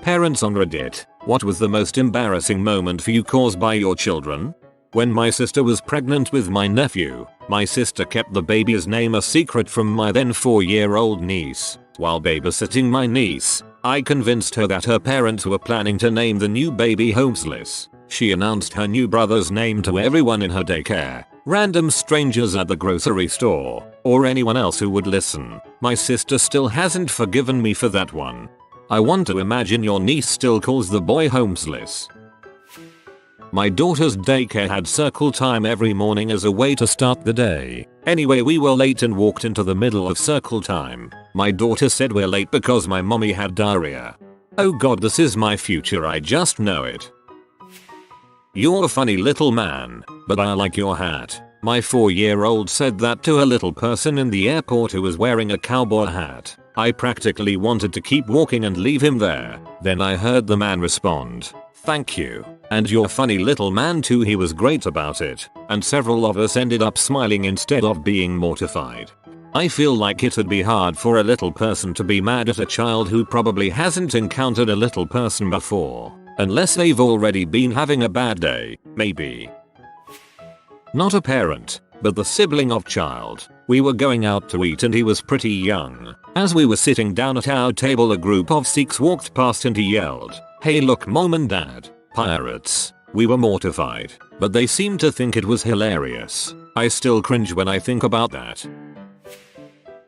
Parents on Reddit, what was the most embarrassing moment for you caused by your children? When my sister was pregnant with my nephew, my sister kept the baby's name a secret from my then 4-year-old niece. While babysitting my niece, I convinced her that her parents were planning to name the new baby Homeless. She announced her new brother's name to everyone in her daycare, random strangers at the grocery store, or anyone else who would listen. My sister still hasn't forgiven me for that one. I want to imagine your niece still calls the boy Homeless. My daughter's daycare had circle time every morning as a way to start the day. Anyway, we were late and walked into the middle of circle time. My daughter said we're late because my mommy had diarrhea. Oh god, this is my future, I just know it. You're a funny little man, but I like your hat. My 4-year-old said that to a little person in the airport who was wearing a cowboy hat. I practically wanted to keep walking and leave him there. Then I heard the man respond, "Thank you. And you're funny little man too." He was great about it, and several of us ended up smiling instead of being mortified. I feel like it'd be hard for a little person to be mad at a child who probably hasn't encountered a little person before. Unless they've already been having a bad day, maybe. Not a parent, but the sibling of child. We were going out to eat and he was pretty young. As we were sitting down at our table, a group of Sikhs walked past and he yelled, "Hey look mom and dad, pirates." We were mortified, but they seemed to think it was hilarious. I still cringe when I think about that.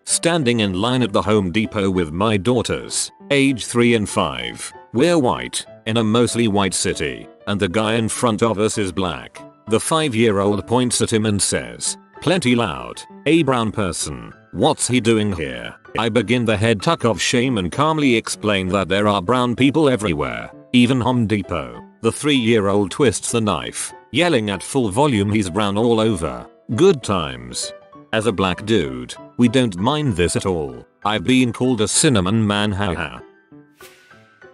Standing in line at the Home Depot with my daughters, age 3 and 5. We're white, in a mostly white city, and the guy in front of us is black. The 5-year-old points at him and says, plenty loud, "A brown person, what's he doing here?" I begin the head tuck of shame and calmly explain that there are brown people everywhere, even Home Depot. The 3-year-old twists the knife, yelling at full volume he's brown all over. Good times. As a black dude, we don't mind this at all. I've been called a cinnamon man, haha.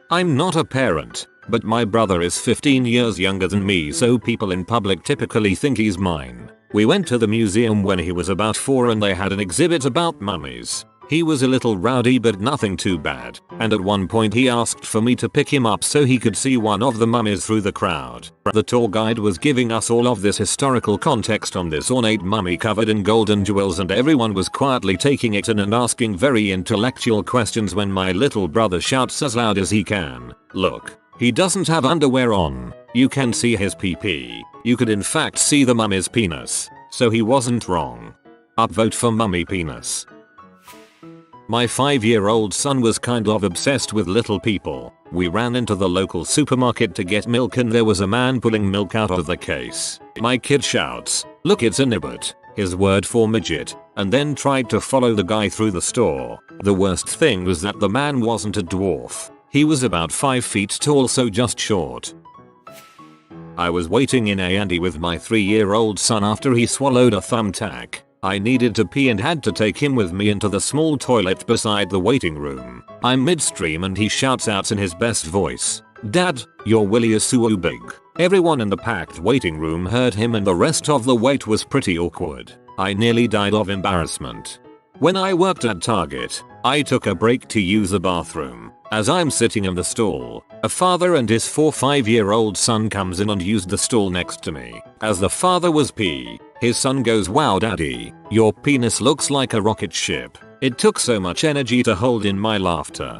I'm not a parent, but my brother is 15 years younger than me, so people in public typically think he's mine. We went to the museum when he was about 4 and they had an exhibit about mummies. He was a little rowdy but nothing too bad, and at one point he asked for me to pick him up so he could see one of the mummies through the crowd. The tour guide was giving us all of this historical context on this ornate mummy covered in gold and jewels, and everyone was quietly taking it in and asking very intellectual questions when my little brother shouts as loud as he can, "Look, he doesn't have underwear on. You can see his pee-pee. You could in fact see the mummy's penis." So he wasn't wrong. Upvote for mummy penis. My 5-year-old son was kind of obsessed with little people. We ran into the local supermarket to get milk and there was a man pulling milk out of the case. My kid shouts, "Look, it's a nibbit," his word for midget, and then tried to follow the guy through the store. The worst thing was that the man wasn't a dwarf. He was about 5 feet tall, so just short. I was waiting in A&E with my 3-year-old son after he swallowed a thumbtack. I needed to pee and had to take him with me into the small toilet beside the waiting room. I'm midstream and he shouts out in his best voice, "Dad, your willy is so big." Everyone in the packed waiting room heard him and the rest of the wait was pretty awkward. I nearly died of embarrassment. When I worked at Target, I took a break to use the bathroom. As I'm sitting in the stall, a father and his 5-year-old son comes in and used the stall next to me. As the father was pee, his son goes, "Wow daddy, your penis looks like a rocket ship." It took so much energy to hold in my laughter.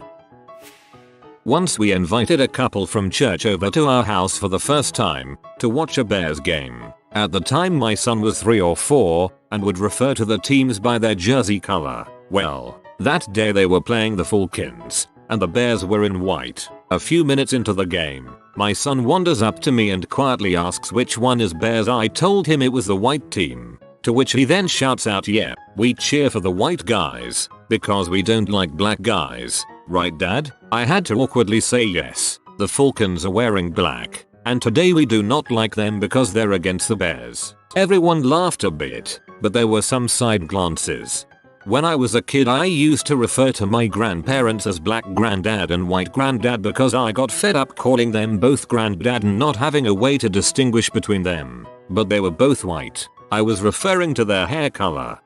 Once we invited a couple from church over to our house for the first time to watch a Bears game. At the time my son was 3 or 4 and would refer to the teams by their jersey color. Well, that day they were playing the Falcons and the Bears were in white. A few minutes into the game, my son wanders up to me and quietly asks which one is Bears. I told him it was the white team, to which he then shouts out, "Yeah, we cheer for the white guys, because we don't like black guys. Right dad?" I had to awkwardly say yes. The Falcons are wearing black, and today we do not like them because they're against the Bears. Everyone laughed a bit, but there were some side glances. When I was a kid I used to refer to my grandparents as black granddad and white granddad because I got fed up calling them both granddad and not having a way to distinguish between them. But they were both white. I was referring to their hair color.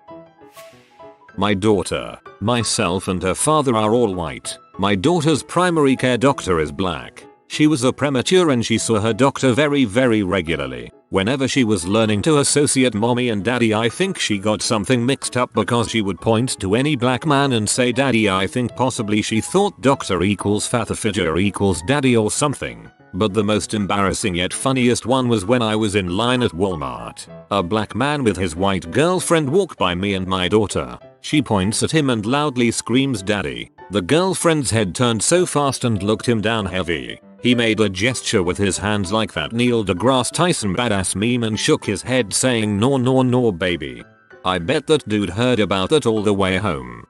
My daughter, myself and her father are all white. My daughter's primary care doctor is black. She was a premature and she saw her doctor very regularly. Whenever she was learning to associate mommy and daddy, I think she got something mixed up because she would point to any black man and say daddy. I think possibly she thought doctor equals father figure equals daddy or something. But the most embarrassing yet funniest one was when I was in line at Walmart. A black man with his white girlfriend walked by me and my daughter. She points at him and loudly screams daddy. The girlfriend's head turned so fast and looked him down heavy. He made a gesture with his hands like that Neil deGrasse Tyson badass meme and shook his head saying no baby. I bet that dude heard about that all the way home.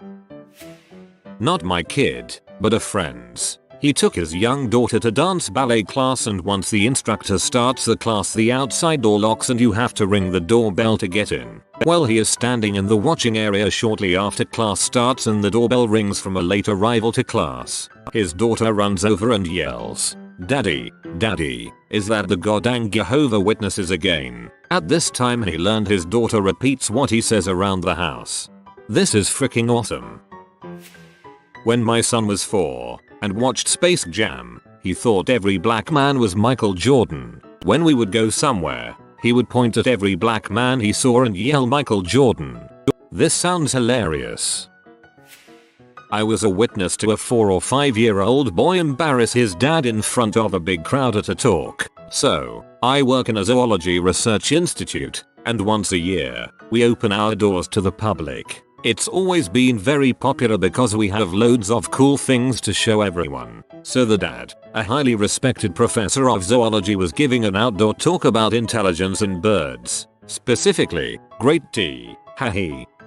Not my kid, but a friend's. He took his young daughter to dance ballet class, and once the instructor starts the class the outside door locks and you have to ring the doorbell to get in. Well, he is standing in the watching area shortly after class starts and the doorbell rings from a late arrival to class. His daughter runs over and yells, "Daddy, daddy, is that the goddamn Jehovah Witnesses again?" At this time he learned his daughter repeats what he says around the house. This is freaking awesome. When my son was 4 and watched Space Jam, he thought every black man was Michael Jordan. When we would go somewhere, he would point at every black man he saw and yell Michael Jordan. This sounds hilarious. I was a witness to a 4 or 5-year-old boy embarrass his dad in front of a big crowd at a talk. So, I work in a zoology research institute, and once a year, we open our doors to the public. It's always been very popular because we have loads of cool things to show everyone. So the dad, a highly respected professor of zoology, was giving an outdoor talk about intelligence in birds. Specifically, great T.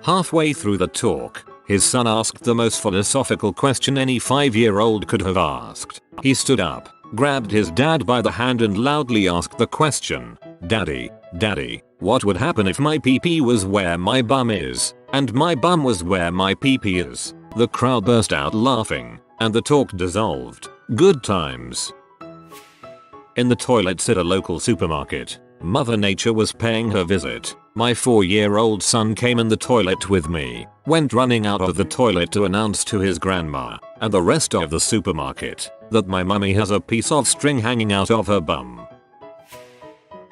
Halfway through the talk, his son asked the most philosophical question any 5-year-old could have asked. He stood up, grabbed his dad by the hand and loudly asked the question, "Daddy, daddy, what would happen if my pee-pee was where my bum is, and my bum was where my pee-pee is?" The crowd burst out laughing, and the talk dissolved. Good times. In the toilets at a local supermarket, Mother Nature was paying her visit. My 4-year-old son came in the toilet with me, went running out of the toilet to announce to his grandma and the rest of the supermarket that my mummy has a piece of string hanging out of her bum.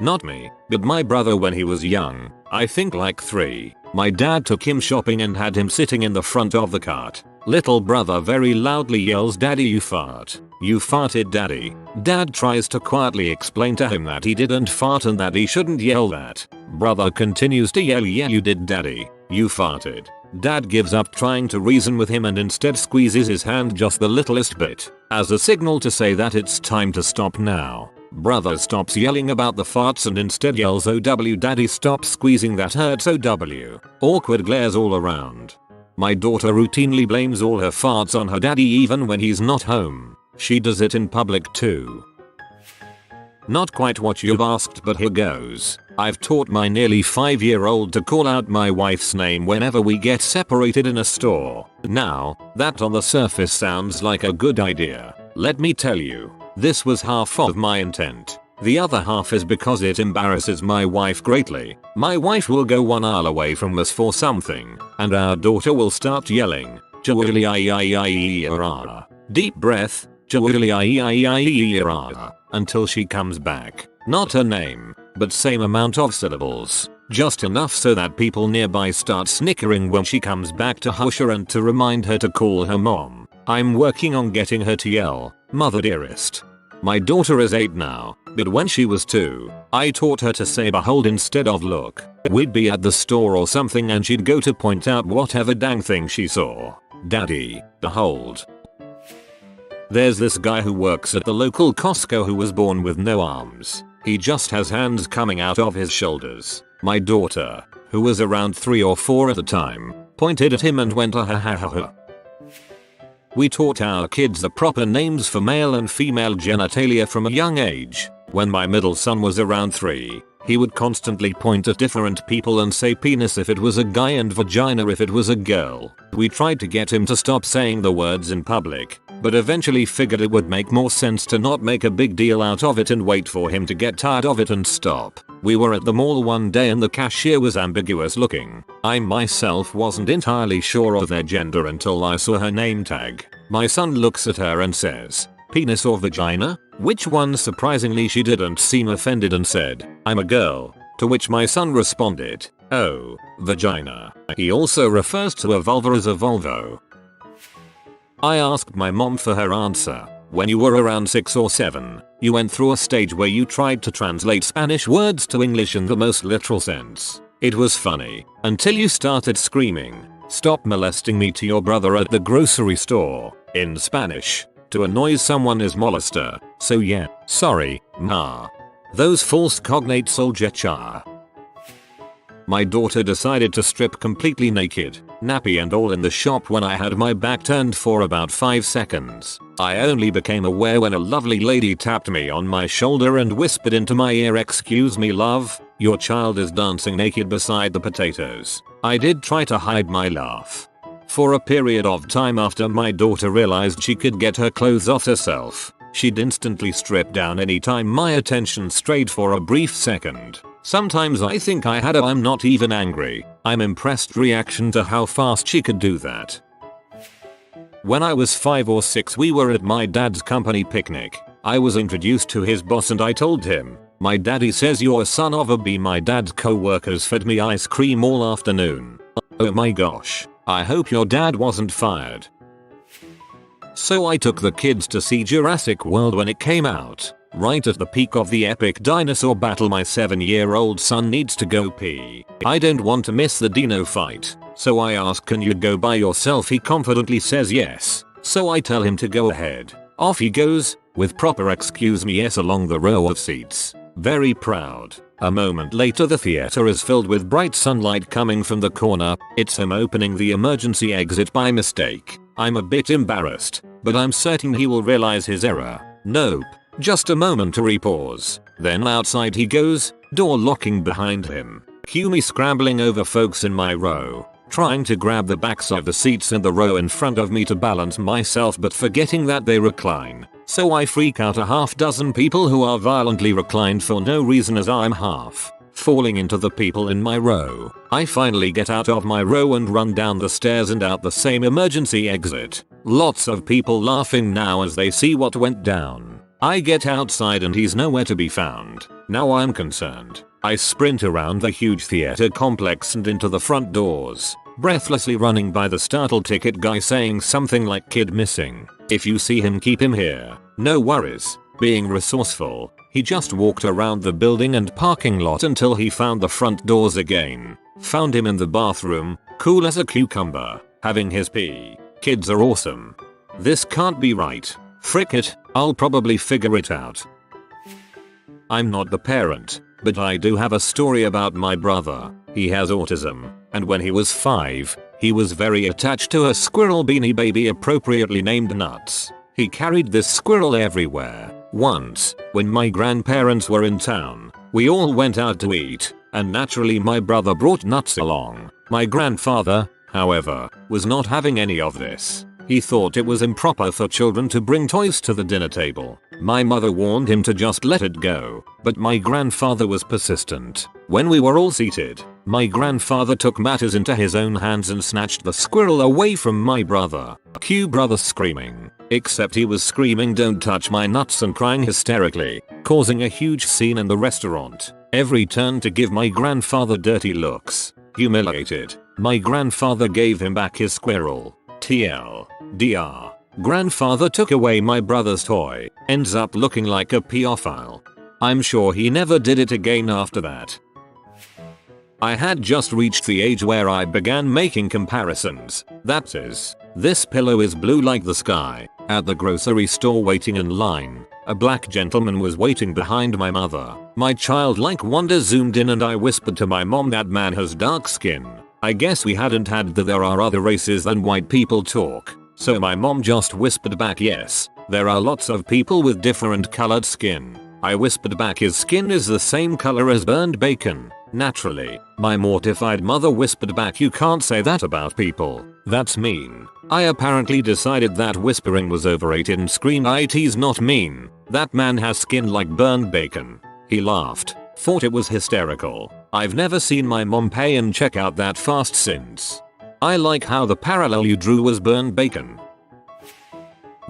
Not me, but my brother when he was young, I think like 3. My dad took him shopping and had him sitting in the front of the cart. Little brother very loudly yells, "Daddy, you fart. You farted, daddy." Dad tries to quietly explain to him that he didn't fart and that he shouldn't yell that. Brother continues to yell, "Yeah, you did, daddy. You farted." Dad gives up trying to reason with him and instead squeezes his hand just the littlest bit, as a signal to say that it's time to stop now. Brother stops yelling about the farts and instead yells, "OW daddy, stop squeezing, that hurts, OW." Awkward glares all around. My daughter routinely blames all her farts on her daddy even when he's not home. She does it in public too. Not quite what you've asked, but here goes. I've taught my nearly 5-year-old to call out my wife's name whenever we get separated in a store. Now, that on the surface sounds like a good idea. Let me tell you, this was half of my intent. The other half is because it embarrasses my wife greatly. My wife will go 1 aisle away from us for something, and our daughter will start yelling, deep breath, until she comes back. Not her name, but same amount of syllables. Just enough so that people nearby start snickering when she comes back to hush her and to remind her to call her mom. I'm working on getting her to yell, "Mother dearest." My daughter is 8 now, but when she was 2, I taught her to say behold instead of look. We'd be at the store or something and she'd go to point out whatever dang thing she saw. "Daddy, behold." There's this guy who works at the local Costco who was born with no arms. He just has hands coming out of his shoulders. My daughter, who was around 3 or 4 at the time, pointed at him and went ha ha ha ha. We taught our kids the proper names for male and female genitalia from a young age. When my middle son was around 3, he would constantly point at different people and say penis if it was a guy and vagina if it was a girl. We tried to get him to stop saying the words in public, but eventually figured it would make more sense to not make a big deal out of it and wait for him to get tired of it and stop. We were at the mall one day and the cashier was ambiguous looking. I myself wasn't entirely sure of their gender until I saw her name tag. My son looks at her and says, "Penis or vagina?" Which one? Surprisingly, she didn't seem offended and said, "I'm a girl." To which my son responded, "Oh, vagina." He also refers to a vulva as a Volvo. I asked my mom for her answer. When you were around 6 or 7, you went through a stage where you tried to translate Spanish words to English in the most literal sense. It was funny, until you started screaming, "Stop molesting me" to your brother at the grocery store. In Spanish, to annoy someone is molester. So yeah, sorry, ma. Those false cognates all jetcha. My daughter decided to strip completely naked, nappy and all in the shop when I had my back turned for about 5 seconds. I only became aware when a lovely lady tapped me on my shoulder and whispered into my ear, "Excuse me love, your child is dancing naked beside the potatoes." I did try to hide my laugh. For a period of time after my daughter realized she could get her clothes off herself, she'd instantly strip down anytime my attention strayed for a brief second. Sometimes I think I had a "I'm not even angry, I'm impressed" reaction to how fast she could do that. When I was 5 or 6, we were at my dad's company picnic. I was introduced to his boss and I told him, "My daddy says you're a son of a b." My dad's co-workers fed me ice cream all afternoon. Oh my gosh, I hope your dad wasn't fired. So I took the kids to see Jurassic World when it came out. Right at the peak of the epic dinosaur battle, my 7-year-old son needs to go pee. I don't want to miss the dino fight, so I ask, "Can you go by yourself?" He confidently says yes, so I tell him to go ahead. Off he goes, with proper "excuse me" yes along the row of seats. Very proud. A moment later the theater is filled with bright sunlight coming from the corner. It's him opening the emergency exit by mistake. I'm a bit embarrassed, but I'm certain he will realize his error. Nope. Just a momentary pause. Then outside he goes, door locking behind him. Cue me scrambling over folks in my row, trying to grab the backs of the seats in the row in front of me to balance myself, but forgetting that they recline. So I freak out a half dozen people who are violently reclined for no reason as I'm half falling into the people in my row. I finally get out of my row and run down the stairs and out the same emergency exit. Lots of people laughing now as they see what went down. I get outside and he's nowhere to be found. Now I'm concerned. I sprint around the huge theater complex and into the front doors, breathlessly running by the startled ticket guy saying something like "Kid missing. If you see him, keep him here. No worries." Being resourceful, he just walked around the building and parking lot until he found the front doors again. Found him in the bathroom, cool as a cucumber, having his pee. Kids are awesome. This can't be right. Frick it, I'll probably figure it out. I'm not the parent, but I do have a story about my brother. He has autism, and when he was 5, he was very attached to a squirrel Beanie Baby appropriately named Nuts. He carried this squirrel everywhere. Once, when my grandparents were in town, we all went out to eat, and naturally my brother brought Nuts along. My grandfather, however, was not having any of this. He thought it was improper for children to bring toys to the dinner table. My mother warned him to just let it go, but my grandfather was persistent. When we were all seated, my grandfather took matters into his own hands and snatched the squirrel away from my brother. Cue brother screaming. Except he was screaming "Don't touch my nuts" and crying hysterically, causing a huge scene in the restaurant. Every turn to give my grandfather dirty looks. Humiliated, my grandfather gave him back his squirrel. TLDR. Grandfather took away my brother's toy, ends up looking like a pedophile. I'm sure he never did it again after that. I had just reached the age where I began making comparisons. That is, this pillow is blue like the sky. At the grocery store waiting in line, a black gentleman was waiting behind my mother. My childlike wonder zoomed in and I whispered to my mom, "That man has dark skin." I guess we hadn't had the "there are other races than white people" talk. So my mom just whispered back, "Yes, there are lots of people with different colored skin." I whispered back, "His skin is the same color as burned bacon." Naturally, my mortified mother whispered back, "You can't say that about people. That's mean." I apparently decided that whispering was overrated and screamed, "It's not mean. That man has skin like burned bacon." He laughed, thought it was hysterical. I've never seen my mom pay and check out that fast since. I like how the parallel you drew was burned bacon.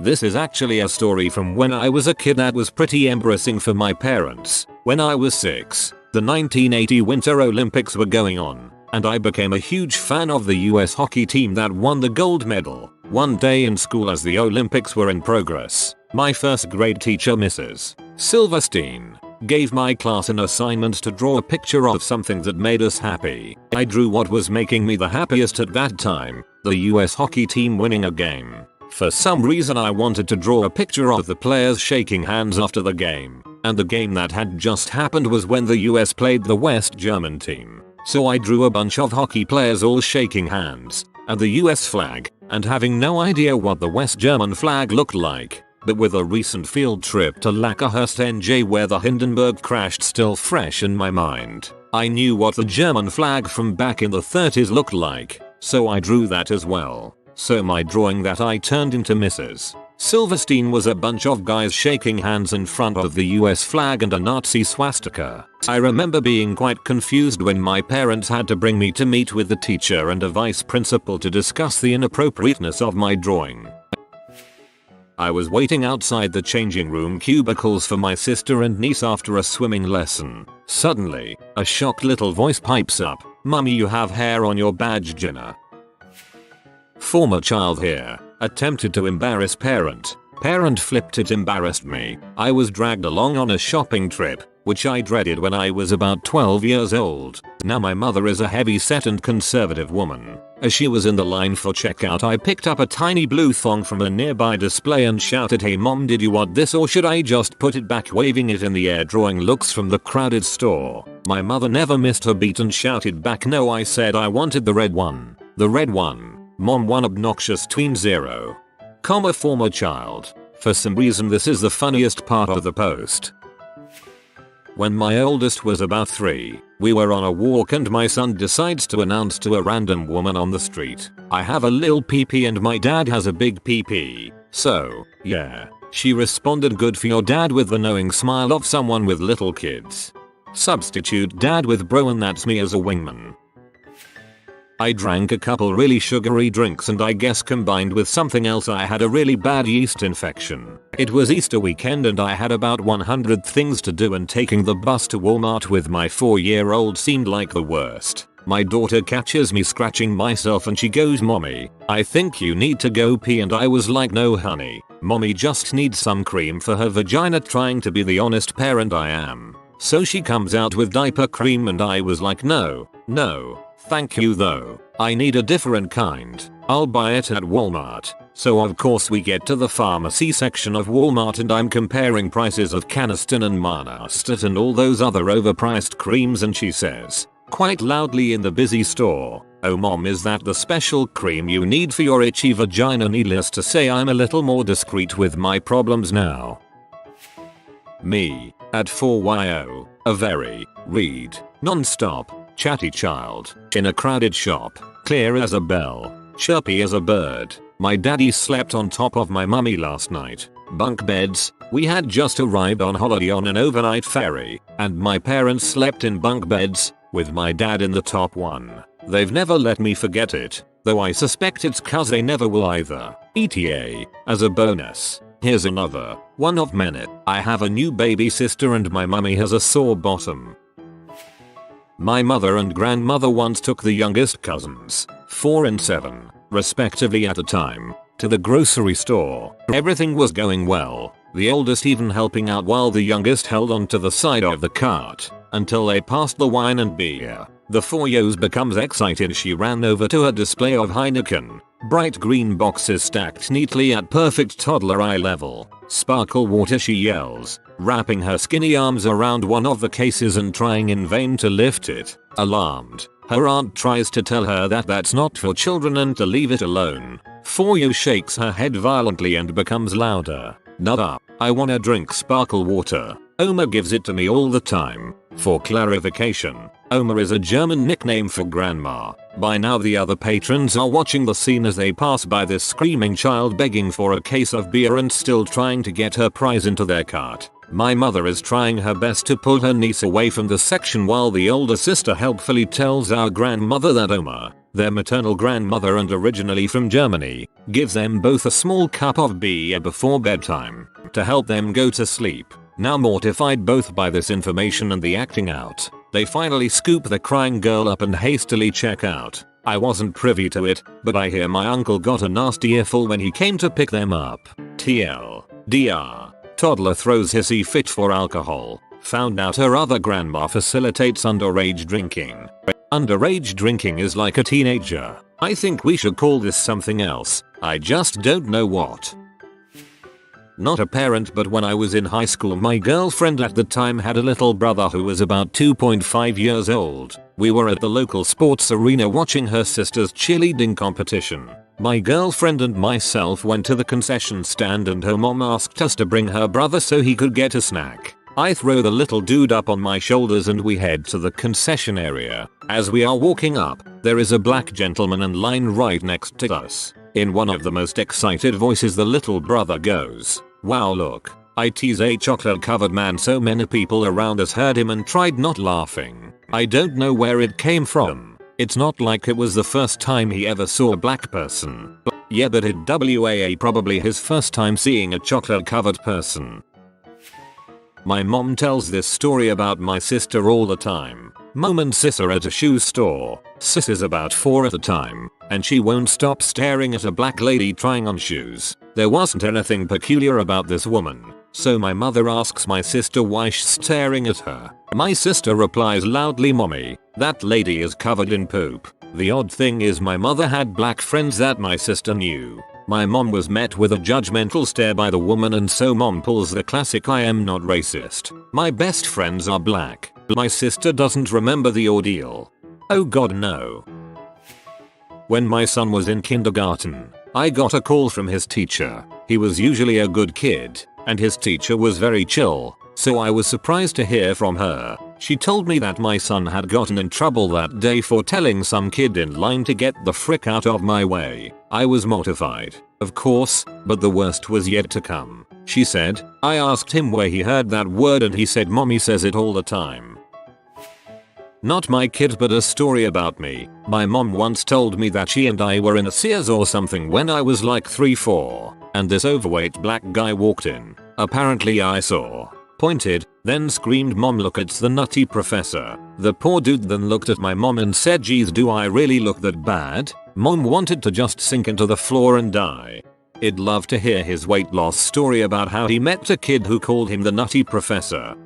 This is actually a story from when I was a kid that was pretty embarrassing for my parents. When I was 6, the 1980 Winter Olympics were going on, and I became a huge fan of the US hockey team that won the gold medal. One day in school as the Olympics were in progress, my first grade teacher, Mrs. Silverstein, gave my class an assignment to draw a picture of something that made us happy. I drew what was making me the happiest at that time, the US hockey team winning a game. For some reason I wanted to draw a picture of the players shaking hands after the game, and the game that had just happened was when the US played the West German team. So I drew a bunch of hockey players all shaking hands, and the US flag, and having no idea what the West German flag looked like. But with a recent field trip to Lacherhurst NJ where the Hindenburg crashed still fresh in my mind, I knew what the German flag from back in the 30s looked like, so I drew that as well. So my drawing that I turned into Mrs. Silverstein was a bunch of guys shaking hands in front of the US flag and a Nazi swastika. I remember being quite confused when my parents had to bring me to meet with the teacher and a vice principal to discuss the inappropriateness of my drawing. I was waiting outside the changing room cubicles for my sister and niece after a swimming lesson. Suddenly, a shocked little voice pipes up, "Mummy, you have hair on your badge, Jenna." Former child here. Attempted to embarrass parent. Parent flipped it, embarrassed me. I was dragged along on a shopping trip, which I dreaded when I was about 12 years old. Now my mother is a heavy-set and conservative woman. As she was in the line for checkout, I picked up a tiny blue thong from a nearby display and shouted, "Hey mom, did you want this or should I just put it back?" waving it in the air, drawing looks from the crowded store. My mother never missed her beat and shouted back, "No, I said I wanted the red one." The red one. Mom, one obnoxious tween 0, former child. For some reason this is the funniest part of the post. When my oldest was about 3, we were on a walk and my son decides to announce to a random woman on the street, "I have a lil pee-pee and my dad has a big pee-pee. So, yeah." She responded, "Good for your dad," with the knowing smile of someone with little kids. Substitute dad with bro and that's me as a wingman. I drank a couple really sugary drinks and I guess combined with something else I had a really bad yeast infection. It was Easter weekend and I had about 100 things to do and taking the bus to Walmart with my 4-year-old seemed like the worst. My daughter catches me scratching myself and she goes, "Mommy, I think you need to go pee," and I was like, "No honey, mommy just needs some cream for her vagina," trying to be the honest parent I am. So she comes out with diaper cream and I was like, no, thank you though. I need a different kind. I'll buy it at Walmart." So of course we get to the pharmacy section of Walmart and I'm comparing prices of Canesten and Manastat and all those other overpriced creams and she says, quite loudly in the busy store, "Oh mom, is that the special cream you need for your itchy vagina?" Needless to say, I'm a little more discreet with my problems now. Me, at 4yo, a very, read, non-stop, chatty child, in a crowded shop, clear as a bell, chirpy as a bird. My daddy slept on top of my mummy last night. Bunk beds. We had just arrived on holiday on an overnight ferry, and my parents slept in bunk beds, with my dad in the top one. They've never let me forget it, though I suspect it's cause they never will either. ETA, as a bonus. Here's another one of many. I have a new baby sister and my mummy has a sore bottom. My mother and grandmother once took the youngest cousins, 4 and 7, respectively at the time, to the grocery store. Everything was going well, the oldest even helping out while the youngest held onto the side of the cart, until they passed the wine and beer. The 4-yos becomes excited. She ran over to a display of Heineken, bright green boxes stacked neatly at perfect toddler eye level. "Sparkle water," she yells, wrapping her skinny arms around one of the cases and trying in vain to lift it. Alarmed, her aunt tries to tell her that that's not for children and to leave it alone. 4-yo shakes her head violently and becomes louder. "Nut up, I wanna drink sparkle water. Oma gives it to me all the time." For clarification, Oma is a German nickname for grandma. By now the other patrons are watching the scene as they pass by this screaming child begging for a case of beer and still trying to get her prize into their cart. My mother is trying her best to pull her niece away from the section while the older sister helpfully tells our grandmother that Oma, Their maternal grandmother, and originally from Germany, gives them both a small cup of beer before bedtime to help them go to sleep. Now mortified both by this information and the acting out, they finally scoop the crying girl up and hastily check out. I wasn't privy to it, but I hear my uncle got a nasty earful when he came to pick them up. TLDR. Toddler throws hissy fit for alcohol. Found out her other grandma facilitates underage drinking. Underage drinking is like a teenager. I think we should call this something else. I just don't know what. Not a parent, but when I was in high school, my girlfriend at the time had a little brother who was about 2.5 years old. We were at the local sports arena watching her sister's cheerleading competition. My girlfriend and myself went to the concession stand and her mom asked us to bring her brother so he could get a snack. I throw the little dude up on my shoulders and we head to the concession area. As we are walking up, there is a black gentleman in line right next to us. In one of the most excited voices, the little brother goes, "Wow, look, it's a chocolate covered man." So many people around us heard him and tried not laughing. I don't know where it came from. It's not like it was the first time he ever saw a black person. But yeah, but it was probably his first time seeing a chocolate covered person. My mom tells this story about my sister all the time. Mom and sis are at a shoe store. Sis is about 4 at the time, and she won't stop staring at a black lady trying on shoes. There wasn't anything peculiar about this woman, so my mother asks my sister why she's staring at her. My sister replies loudly, "Mommy, that lady is covered in poop." The odd thing is my mother had black friends that my sister knew. My mom was met with a judgmental stare by the woman, and so mom pulls the classic "I am not racist. My best friends are black." My sister doesn't remember the ordeal. Oh god, no. When my son was in kindergarten, I got a call from his teacher. He was usually a good kid, and his teacher was very chill, so I was surprised to hear from her. She told me that my son had gotten in trouble that day for telling some kid in line to get the frick out of my way. I was mortified, of course, but the worst was yet to come. She said, "I asked him where he heard that word and he said mommy says it all the time." Not my kid, but a story about me. My mom once told me that she and I were in a Sears or something when I was like 3-4, and this overweight black guy walked in. Apparently I saw, pointed, then screamed, "Mom, look, it's the nutty professor." The poor dude then looked at my mom and said, "Geez, do I really look that bad?" Mom wanted to just sink into the floor and die. I'd love to hear his weight loss story about how he met a kid who called him the nutty professor.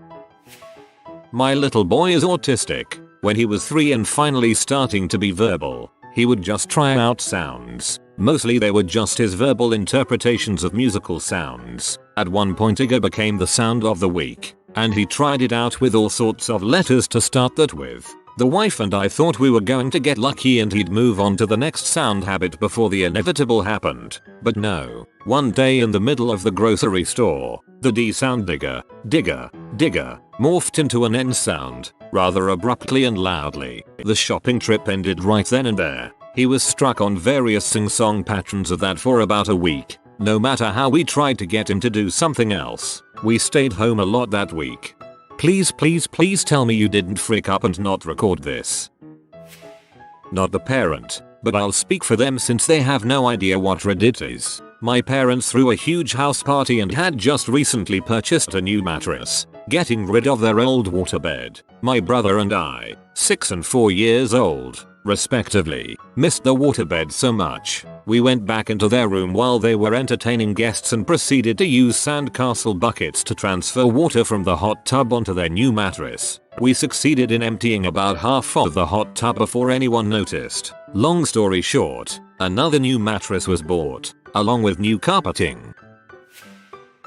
My little boy is autistic. When he was 3 and finally starting to be verbal, he would just try out sounds. Mostly they were just his verbal interpretations of musical sounds. At one point Igga became the sound of the week, and he tried it out with all sorts of letters to start that with. The wife and I thought we were going to get lucky and he'd move on to the next sound habit before the inevitable happened. But no. One day in the middle of the grocery store, the D sound, digger, digger, digger, morphed into an N sound, rather abruptly and loudly. The shopping trip ended right then and there. He was struck on various sing-song patterns of that for about a week. No matter how we tried to get him to do something else, we stayed home a lot that week. Please, please, please tell me you didn't freak up and not record this. Not the parent, but I'll speak for them since they have no idea what Reddit is. My parents threw a huge house party and had just recently purchased a new mattress, getting rid of their old waterbed. My brother and I, 6 and 4 years old, respectively, missed the waterbed so much. We went back into their room while they were entertaining guests and proceeded to use sandcastle buckets to transfer water from the hot tub onto their new mattress. We succeeded in emptying about half of the hot tub before anyone noticed. Long story short, another new mattress was bought, along with new carpeting.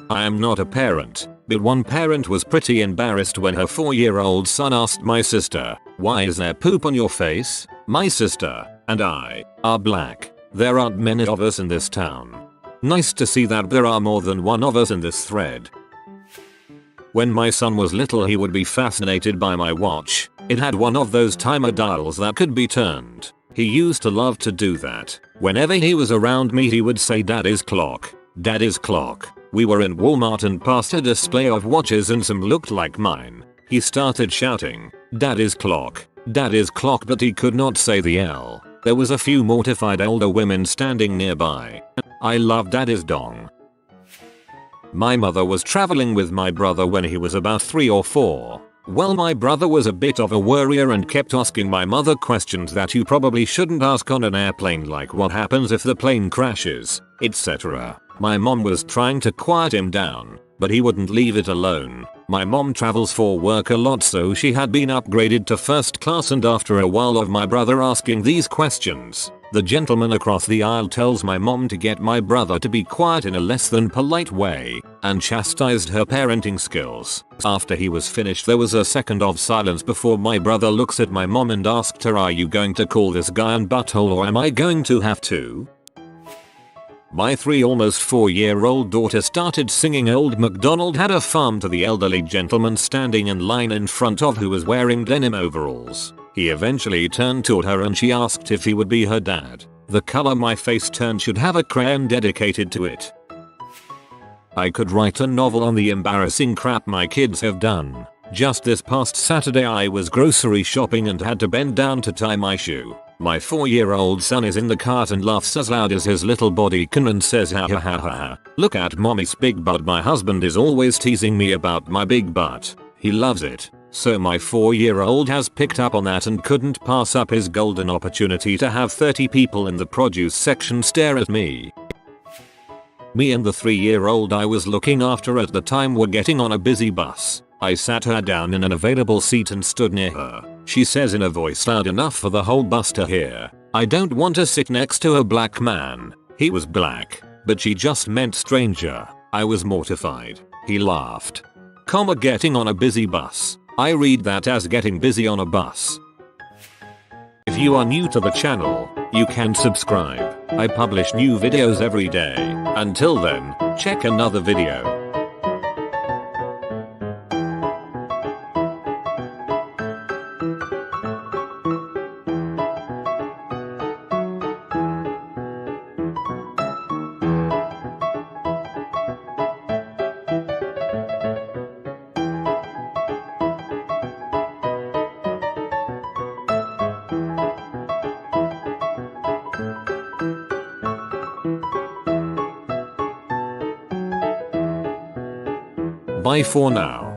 I am not a parent, but one parent was pretty embarrassed when her 4-year-old son asked my sister, "Why is there poop on your face?" My sister and I are black. There aren't many of us in this town. Nice to see that there are more than one of us in this thread. When my son was little, he would be fascinated by my watch. It had one of those timer dials that could be turned. He used to love to do that. Whenever he was around me, he would say, "Daddy's clock, Daddy's clock." We were in Walmart and passed a display of watches and some looked like mine. He started shouting, "Daddy's clock, Daddy's clock," but he could not say the L. There was a few mortified older women standing nearby. I love daddy's dong. My mother was traveling with my brother when he was about 3 or 4. Well, my brother was a bit of a worrier and kept asking my mother questions that you probably shouldn't ask on an airplane, like what happens if the plane crashes, etc. My mom was trying to quiet him down, but he wouldn't leave it alone. My mom travels for work a lot, so she had been upgraded to first class, and after a while of my brother asking these questions, the gentleman across the aisle tells my mom to get my brother to be quiet in a less than polite way, and chastised her parenting skills. After he was finished, there was a second of silence before my brother looks at my mom and asked her, "Are you going to call this guy an butthole, or am I going to have to?" My 3 almost 4-year-old daughter started singing Old MacDonald Had a Farm to the elderly gentleman standing in line in front of who was wearing denim overalls. He eventually turned toward her and she asked if he would be her dad. The color my face turned should have a crayon dedicated to it. I could write a novel on the embarrassing crap my kids have done. Just this past Saturday I was grocery shopping and had to bend down to tie my shoe. My 4-year-old son is in the cart and laughs as loud as his little body can and says, "Ha ha ha ha ha. Look at mommy's big butt." My husband is always teasing me about my big butt. He loves it. So my 4-year-old has picked up on that and couldn't pass up his golden opportunity to have 30 people in the produce section stare at me. Me and the 3-year-old I was looking after at the time were getting on a busy bus. I sat her down in an available seat and stood near her. She says in a voice loud enough for the whole bus to hear, "I don't want to sit next to a black man." He was black, but she just meant stranger. I was mortified. He laughed. Getting on a busy bus. I read that as getting busy on a bus. If you are new to the channel, you can subscribe. I publish new videos every day. Until then, check another video. Bye for now.